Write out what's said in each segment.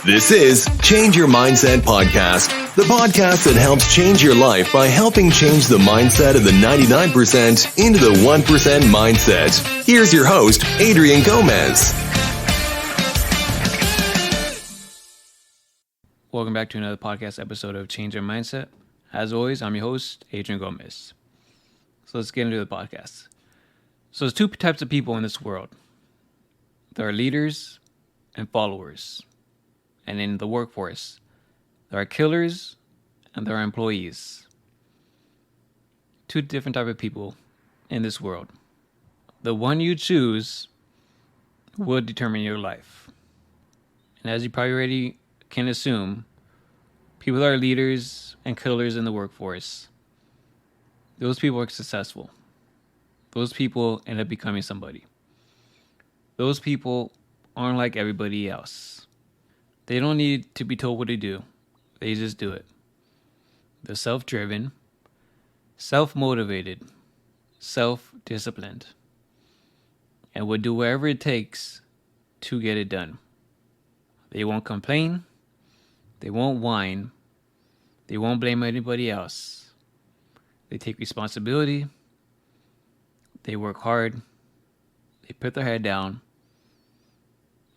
This is Change Your Mindset Podcast, the podcast that helps change your life by helping change the mindset of the 99% into the 1% mindset. Here's your host, Adrian Gomez. Welcome back to another podcast episode of Change Your Mindset. As always, I'm your host, Adrian Gomez. So let's get into the podcast. So there's two types of people in this world. There are leaders and followers. And in the workforce, there are killers and there are employees. Two different types of people in this world. The one you choose will determine your life. And as you probably already can assume, people that are leaders and killers in the workforce, those people are successful. Those people end up becoming somebody. Those people aren't like everybody else. They don't need to be told what to do. They just do it. They're self-driven, self-motivated, self-disciplined, and will do whatever it takes to get it done. They won't complain. They won't whine. They won't blame anybody else. They take responsibility. They work hard. They put their head down.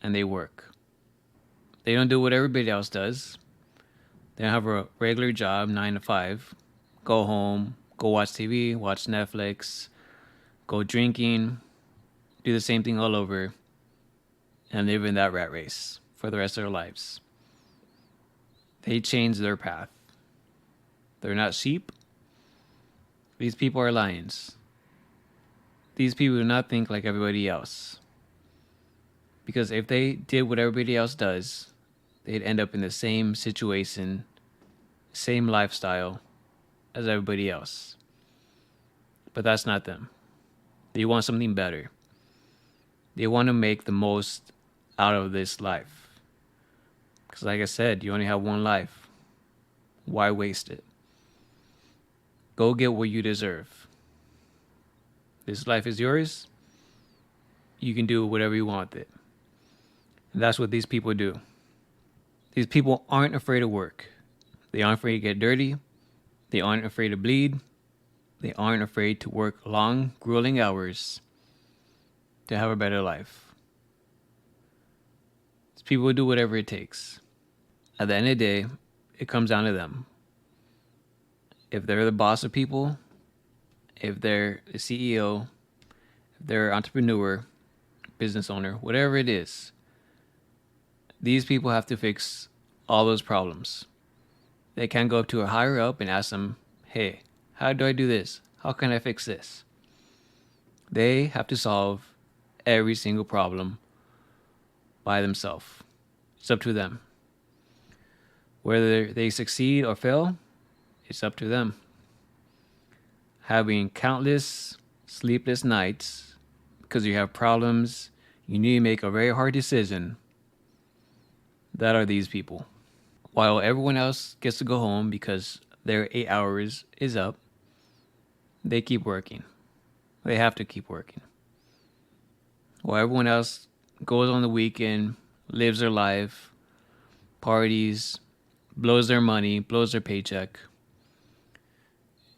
And they work. They don't do what everybody else does. They don't have a regular job, 9 to 5. Go home, go watch TV, watch Netflix, go drinking, do the same thing all over, and live in that rat race for the rest of their lives. They change their path. They're not sheep. These people are lions. These people do not think like everybody else. Because if they did what everybody else does, they'd end up in the same situation, same lifestyle as everybody else. But that's not them. They want something better. They want to make the most out of this life. Because like I said, you only have one life. Why waste it? Go get what you deserve. This life is yours. You can do whatever you want with it. And that's what these people do. These people aren't afraid of work. They aren't afraid to get dirty. They aren't afraid to bleed. They aren't afraid to work long, grueling hours to have a better life. These people will do whatever it takes. At the end of the day, it comes down to them. If they're the boss of people, if they're the CEO, if they're an entrepreneur, business owner, whatever it is, these people have to fix all those problems. They can't go up to a higher up and ask them, hey, how do I do this? How can I fix this? They have to solve every single problem by themselves. It's up to them. Whether they succeed or fail, it's up to them. Having countless sleepless nights because you have problems, you need to make a very hard decision. That are these people. While everyone else gets to go home because their 8 hours is up, they keep working. They have to keep working. While everyone else goes on the weekend, lives their life, parties, blows their money, blows their paycheck,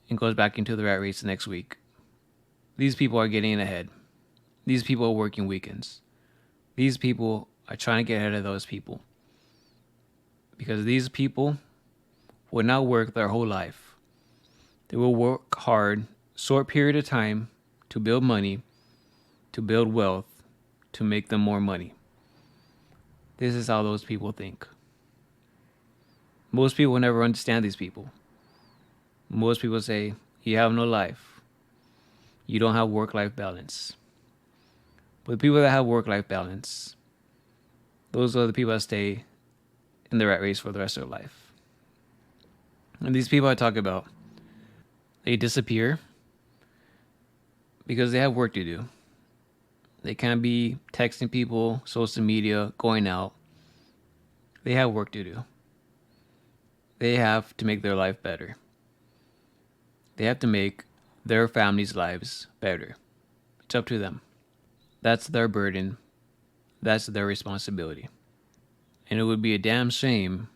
and goes back into the rat race the next week. These people are getting ahead. These people are working weekends. These people are trying to get ahead of those people. Because these people will not work their whole life. They will work hard, short period of time to build money, to build wealth, to make them more money. This is how those people think. Most people will never understand these people. Most people say, you have no life. You don't have work-life balance. But the people that have work-life balance, those are the people that stay in the rat race for the rest of their life. And these people I talk about, they disappear because they have work to do. They can't be texting people, social media, going out. They have work to do. They have to make their life better. They have to make their families' lives better. It's up to them. That's their burden. That's their responsibility. And it would be a damn shame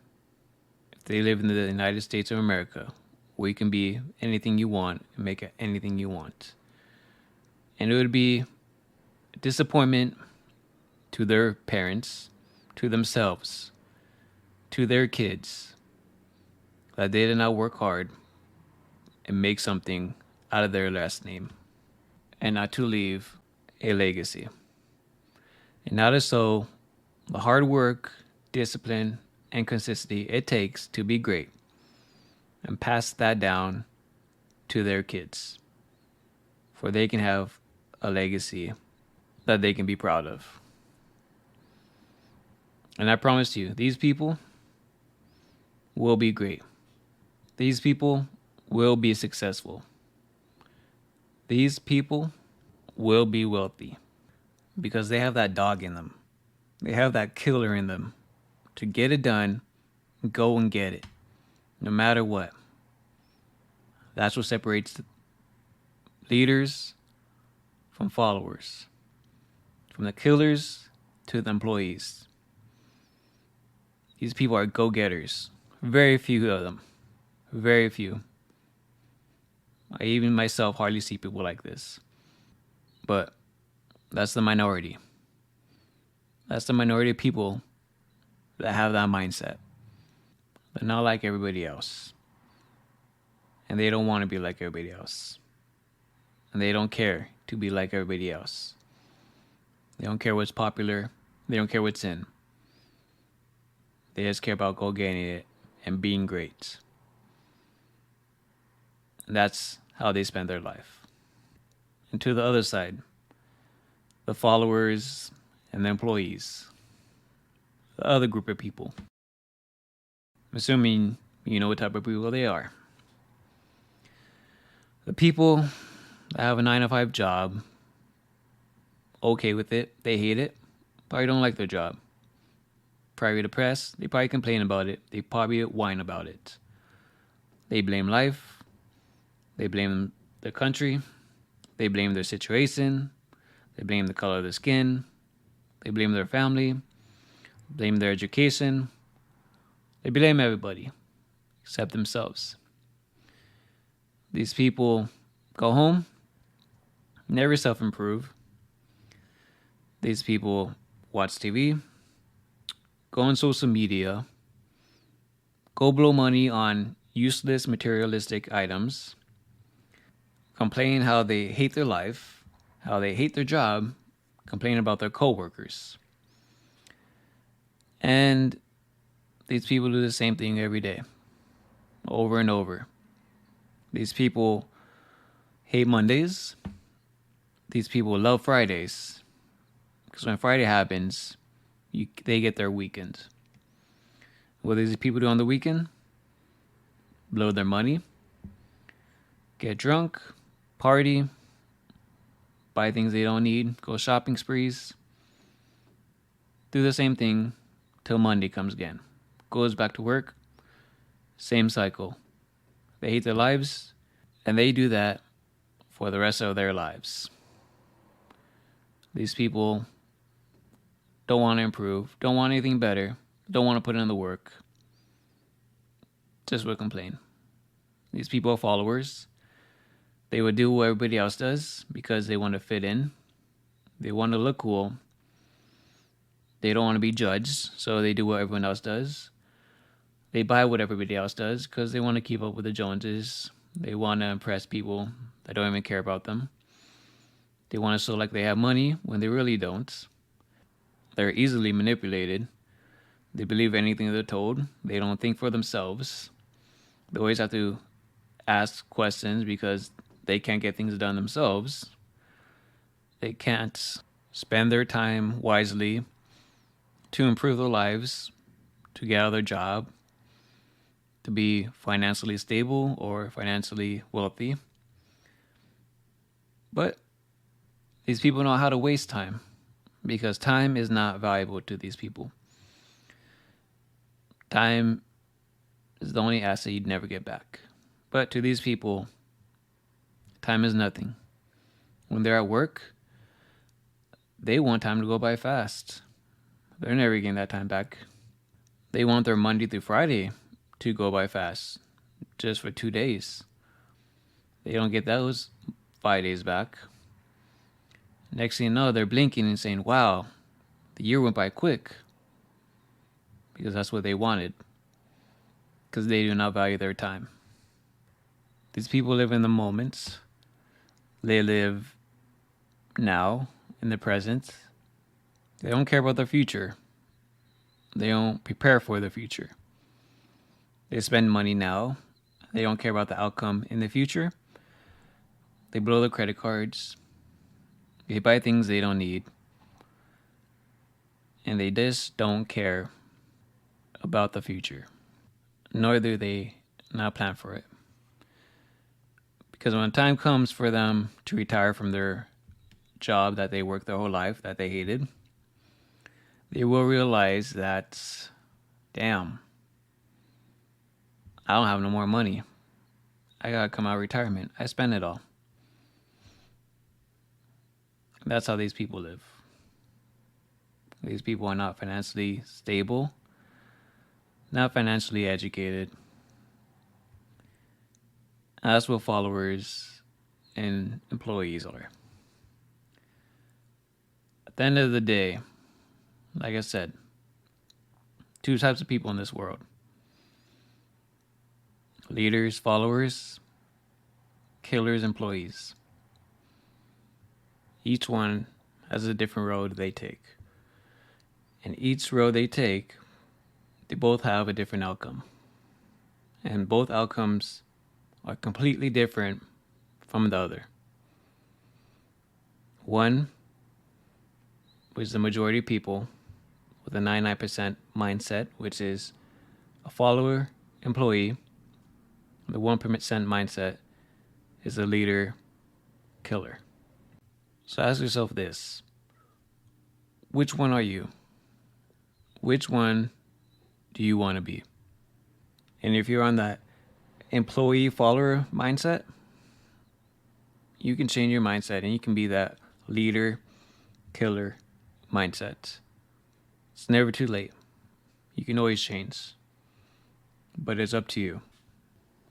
if they live in the United States of America, where you can be anything you want and make anything you want. And it would be a disappointment to their parents, to themselves, to their kids, that they did not work hard and make something out of their last name, and not to leave a legacy. And that is so the hard work, discipline, and consistency it takes to be great, and pass that down to their kids, for they can have a legacy that they can be proud of. And I promise you, these people will be great. These people will be successful. These people will be wealthy because they have that dog in them. They have that killer in them to get it done, go and get it, no matter what. That's what separates leaders from followers, from the killers to the employees. These people are go-getters. Very few of them. Very few. I even myself hardly see people like this. But that's the minority. That's the minority of people that have that mindset. They're not like everybody else. And they don't want to be like everybody else. And they don't care to be like everybody else. They don't care what's popular. They don't care what's in. They just care about go getting it and being great. And that's how they spend their life. And to the other side, the followers and the employees, the other group of people. Assuming you know what type of people they are. The people that have a 9-to-5 job, okay with it, they hate it, probably don't like their job. Probably depressed, they probably complain about it, they probably whine about it. They blame life, they blame the country, they blame their situation, they blame the color of their skin, they blame their family, blame their education, they blame everybody except themselves. These people go home, never self-improve. These people watch TV, go on social media, go blow money on useless materialistic items, complain how they hate their life, how they hate their job, complain about their coworkers. And these people do the same thing every day, over and over. These people hate Mondays. These people love Fridays. Because when Friday happens, they get their weekend. What do these people do on the weekend? Blow their money, get drunk, party, buy things they don't need, go shopping sprees, do the same thing till Monday comes again. Goes back to work, same cycle. They hate their lives, and they do that for the rest of their lives. These people don't want to improve, don't want anything better, don't want to put in the work, just would complain. These people are followers. They would do what everybody else does because they want to fit in. They want to look cool. They don't want to be judged, so they do what everyone else does. They buy what everybody else does because they want to keep up with the Joneses. They want to impress people that don't even care about them. They want to show like they have money when they really don't. They're easily manipulated. They believe anything they're told. They don't think for themselves. They always have to ask questions because they can't get things done themselves. They can't spend their time wisely to improve their lives, to get out of their job, to be financially stable or financially wealthy. But these people know how to waste time because time is not valuable to these people. Time is the only asset you'd never get back. But to these people, time is nothing. When they're at work, they want time to go by fast. They're never getting that time back. They want their Monday through Friday to go by fast, just for 2 days. They don't get those 5 days back. Next thing you know, they're blinking and saying, wow, the year went by quick. Because that's what they wanted. Because they do not value their time. These people live in the moment. They live now, in the present. They don't care about the future. They don't prepare for the future. They spend money now. They don't care about the outcome in the future. They blow their credit cards. They buy things they don't need. And they just don't care about the future. Nor do they not plan for it. Because when time comes for them to retire from their job that they worked their whole life, that they hated, they will realize that, damn, I don't have no more money. I gotta come out of retirement. I spent it all. That's how these people live. These people are not financially stable, not financially educated. That's what followers and employees are. At the end of the day, like I said, 2 types of people in this world. Leaders, followers, killers, employees. Each one has a different road they take. And each road they take, they both have a different outcome. And both outcomes are completely different from the other. One was the majority of people with a 99% mindset, which is a follower, employee. The 1% mindset is a leader, killer. So ask yourself this. Which one are you? Which one do you want to be? And if you're on that employee follower mindset, you can change your mindset and you can be that leader, killer mindset. It's never too late. You can always change. But it's up to you.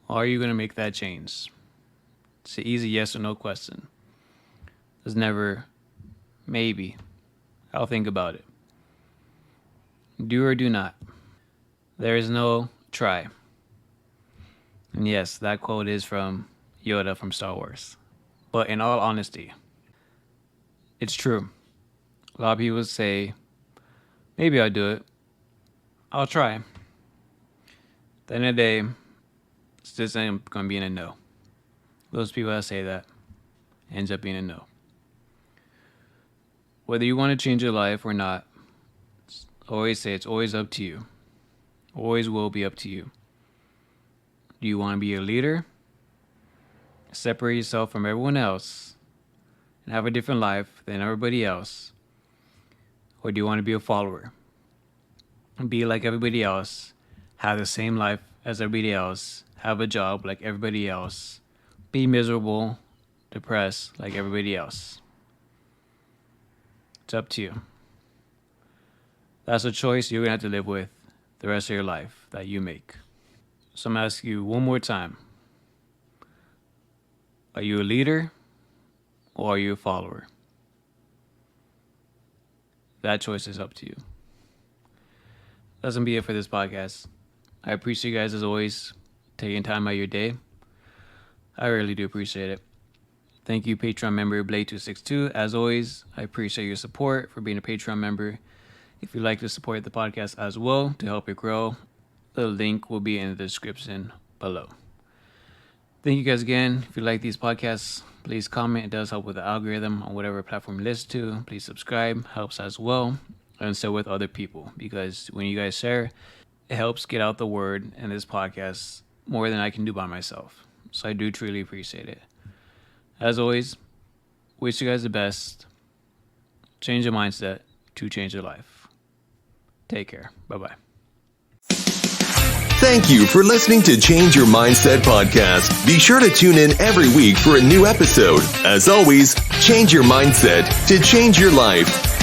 Are you going to make that change? It's an easy yes or no question. There's never maybe. I'll think about it. Do or do not. There is no try. And yes, that quote is from Yoda from Star Wars. But in all honesty, it's true. A lot of people say, maybe I'll do it. I'll try. At the end of the day, it's just going to be in a no. Those people that say that ends up being a no. Whether you want to change your life or not, I always say it's always up to you. Always will be up to you. Do you want to be a leader? Separate yourself from everyone else and have a different life than everybody else? Or do you want to be a follower? Be like everybody else, have the same life as everybody else, have a job like everybody else, be miserable, depressed like everybody else? It's up to you. That's a choice you're going to have to live with the rest of your life that you make. So I'm going to ask you one more time. Are you a leader or are you a follower? That choice is up to you. That's going to be it for this podcast. I appreciate you guys, as always, taking time out of your day. I really do appreciate it. Thank you, Patreon member Blade262. As always, I appreciate your support for being a Patreon member. If you'd like to support the podcast as well to help it grow, the link will be in the description below. Thank you guys again. If you like these podcasts, please comment. It does help with the algorithm on whatever platform you listen to. Please subscribe. Helps as well. And so with other people. Because when you guys share, it helps get out the word in this podcast more than I can do by myself. So I do truly appreciate it. As always, wish you guys the best. Change your mindset to change your life. Take care. Bye-bye. Thank you for listening to Change Your Mindset podcast. Be sure to tune in every week for a new episode. As always, change your mindset to change your life.